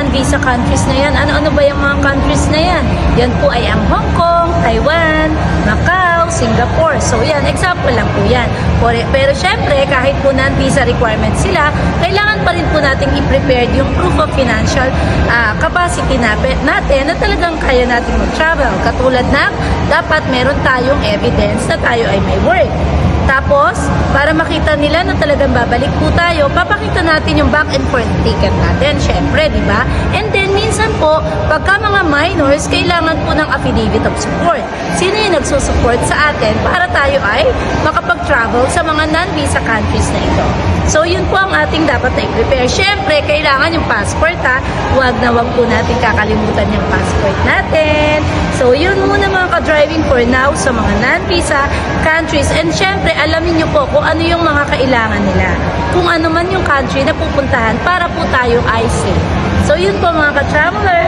non-visa countries na yan. Ano-ano ba yung mga countries na yan? Yan po ay ang Hong Kong, Taiwan, Macau, Singapore. So yan, example lang po yan. Pero syempre, kahit po non-visa requirements sila, kailangan pa rin po natin i-prepare yung proof of financial capacity natin na talagang kaya natin mag-travel. Katulad na, dapat meron tayong evidence na tayo ay may work. Tapos, para makita nila na talagang babalik po tayo, papakita natin yung back and forth ticket natin, syempre, di ba? And then, minsan po, pagka mga minors, kailangan po ng affidavit of support. Sino yung nagsusupport sa atin para tayo ay makapag-travel sa mga non-visa countries na ito? So, yun po ang ating dapat na i-prepare. Syempre, kailangan yung passport, ha? Huwag na huwag po natin kakalimutan yung passport natin. So, yun muna mga ka-driving for now sa mga non-visa countries. And syempre, alamin nyo po kung ano yung mga kailangan nila. Kung ano man yung country na pupuntahan para po tayo ay safe. So, yun po mga ka-traveler.